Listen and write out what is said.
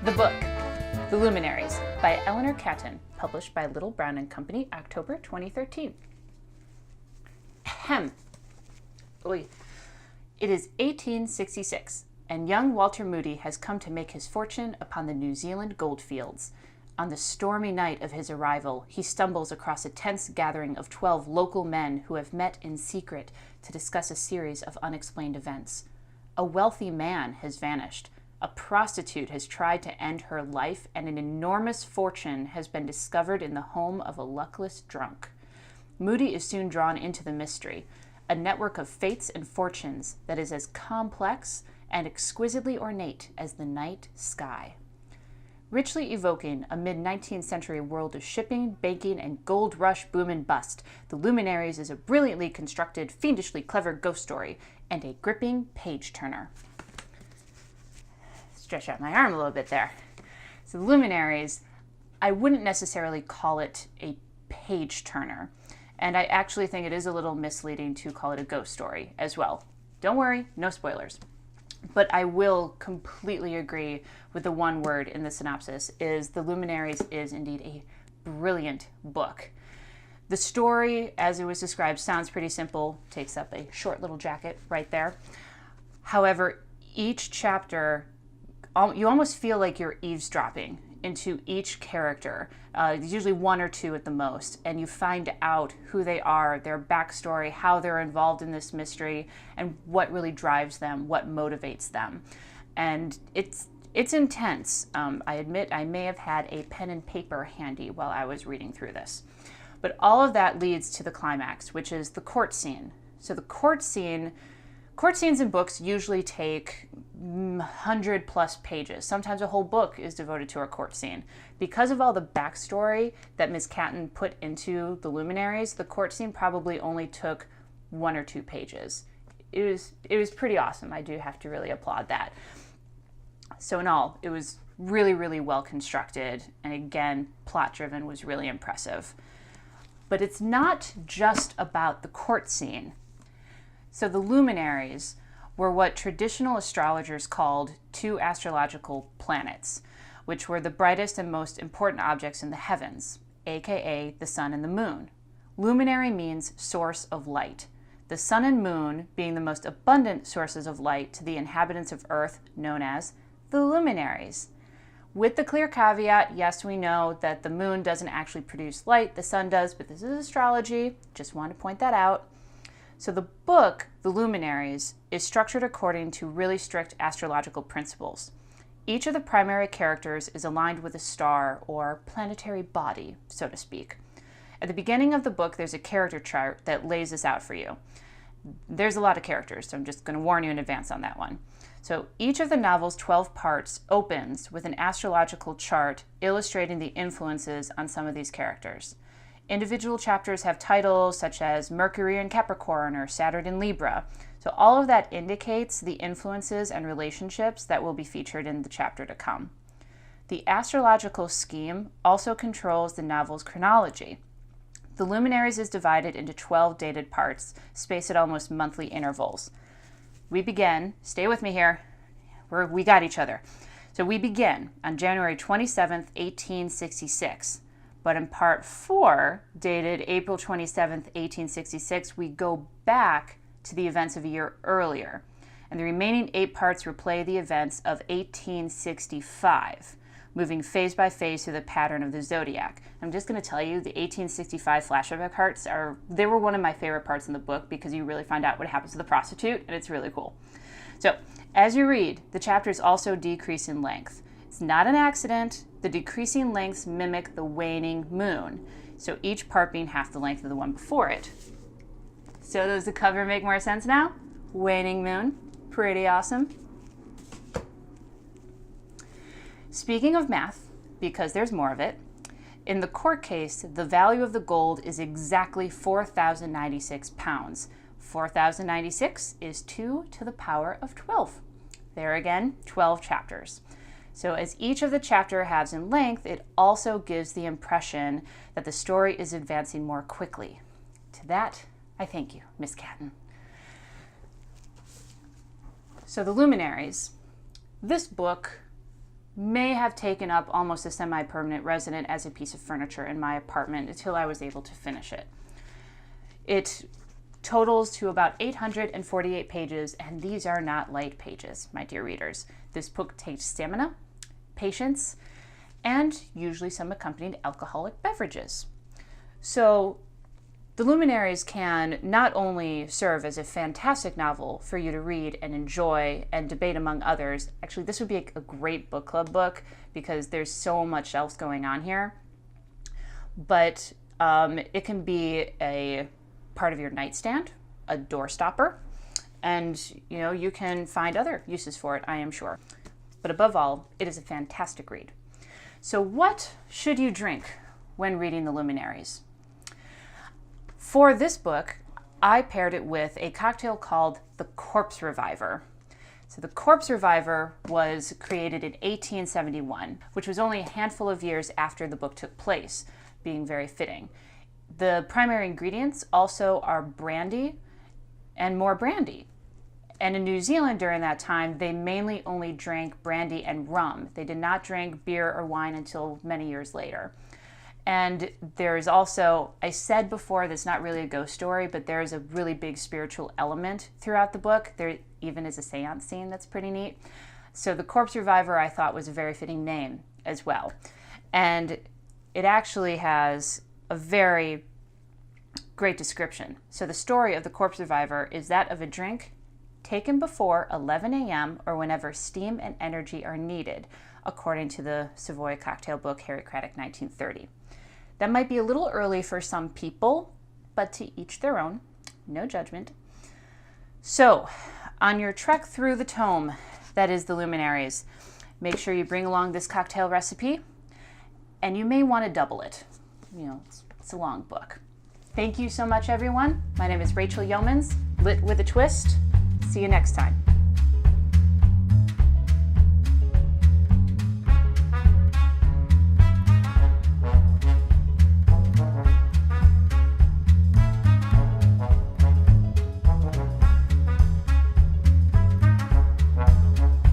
The book, The Luminaries, by Eleanor Catton, published by Little Brown and Company, October 2013. Ahem. Oy. It is 1866, and young Walter Moody has come to make his fortune upon the New Zealand goldfields. On the stormy night of his arrival, he stumbles across a tense gathering of 12 local men who have met in secret to discuss a series of unexplained events. A wealthy man has vanished. A prostitute has tried to end her life, and an enormous fortune has been discovered in the home of a luckless drunk. Moody is soon drawn into the mystery, a network of fates and fortunes that is as complex and exquisitely ornate as the night sky. Richly evoking a mid-19th century world of shipping, banking, and gold rush boom and bust, The Luminaries is a brilliantly constructed, fiendishly clever ghost story and a gripping page-turner. Stretch out my arm a little bit there. So The Luminaries, I wouldn't necessarily call it a page-turner, and I actually think it is a little misleading to call it a ghost story as well. Don't worry, no spoilers. But I will completely agree with the one word in the synopsis, is The Luminaries is indeed a brilliant book. The story, as it was described, sounds pretty simple, takes up a short little jacket right there. However, each chapter, you almost feel like you're eavesdropping into each character. There's usually one or two at the most, and you find out who they are, their backstory, how they're involved in this mystery, and what really drives them, what motivates them. And it's intense. I admit I may have had a pen and paper handy while I was reading through this. But all of that leads to the climax, which is the court scene. So the court scenes in books usually take 100 plus pages. Sometimes a whole book is devoted to a court scene. Because of all the backstory that Ms. Catton put into The Luminaries, the court scene probably only took 1 or 2 pages. It was pretty awesome. I do have to really applaud that. So in all, it was really, really well constructed, and again, plot driven, was really impressive. But it's not just about the court scene. So the Luminaries were what traditional astrologers called 2 astrological planets, which were the brightest and most important objects in the heavens, aka the sun and the moon. Luminary means source of light. The sun and moon being the most abundant sources of light to the inhabitants of Earth, known as the luminaries. With the clear caveat, yes, we know that the moon doesn't actually produce light, the sun does, but this is astrology. Just want to point that out. So the book, The Luminaries, is structured according to really strict astrological principles. Each of the primary characters is aligned with a star or planetary body, so to speak. At the beginning of the book, there's a character chart that lays this out for you. There's a lot of characters, so I'm just going to warn you in advance on that one. So each of the novel's 12 parts opens with an astrological chart illustrating the influences on some of these characters. Individual chapters have titles such as Mercury in Capricorn or Saturn in Libra. So all of that indicates the influences and relationships that will be featured in the chapter to come. The astrological scheme also controls the novel's chronology. The Luminaries is divided into 12 dated parts, spaced at almost monthly intervals. We begin, stay with me here, we got each other. So we begin on January 27th, 1866. But in part 4, dated April 27th, 1866, we go back to the events of a year earlier. And the remaining 8 parts replay the events of 1865, moving phase by phase through the pattern of the zodiac. I'm just going to tell you, the 1865 flashback parts they were one of my favorite parts in the book because you really find out what happens to the prostitute, and it's really cool. So, as you read, the chapters also decrease in length. It's not an accident. The decreasing lengths mimic the waning moon, so each part being half the length of the one before it. So does the cover make more sense now? Waning moon, pretty awesome. Speaking of math, because there's more of it, in the court case, the value of the gold is exactly 4,096 pounds. 4,096 is 2 to the power of 12. There again, 12 chapters. So as each of the chapter halves in length, it also gives the impression that the story is advancing more quickly. To that, I thank you, Miss Catton. So The Luminaries. This book may have taken up almost a semi-permanent residence as a piece of furniture in my apartment until I was able to finish it. It totals to about 848 pages, and these are not light pages, my dear readers. This book takes stamina, patience, and usually some accompanied alcoholic beverages. So The Luminaries can not only serve as a fantastic novel for you to read and enjoy and debate among others. Actually, this would be a great book club book because there's so much else going on here. But it can be a part of your nightstand, a door stopper, and you can find other uses for it, I am sure. But above all, it is a fantastic read. So what should you drink when reading The Luminaries? For this book, I paired it with a cocktail called the Corpse Reviver. So the Corpse Reviver was created in 1871, which was only a handful of years after the book took place, being very fitting. The primary ingredients also are brandy and more brandy. And in New Zealand during that time, they mainly only drank brandy and rum. They did not drink beer or wine until many years later. And there's also, I said before, that's not really a ghost story, but there's a really big spiritual element throughout the book. There even is a seance scene that's pretty neat. So the Corpse Reviver I thought was a very fitting name as well. And it actually has a very great description. So the story of the Corpse Reviver is that of a drink taken before 11 a.m. or whenever steam and energy are needed, according to the Savoy cocktail book Harry Craddock 1930. That might be a little early for some people, but to each their own, no judgment. So, on your trek through the tome that is The Luminaries, make sure you bring along this cocktail recipe, and you may want to double it. It's a long book. Thank you so much, everyone. My name is Rachel Yeomans, Lit with a Twist. See you next time.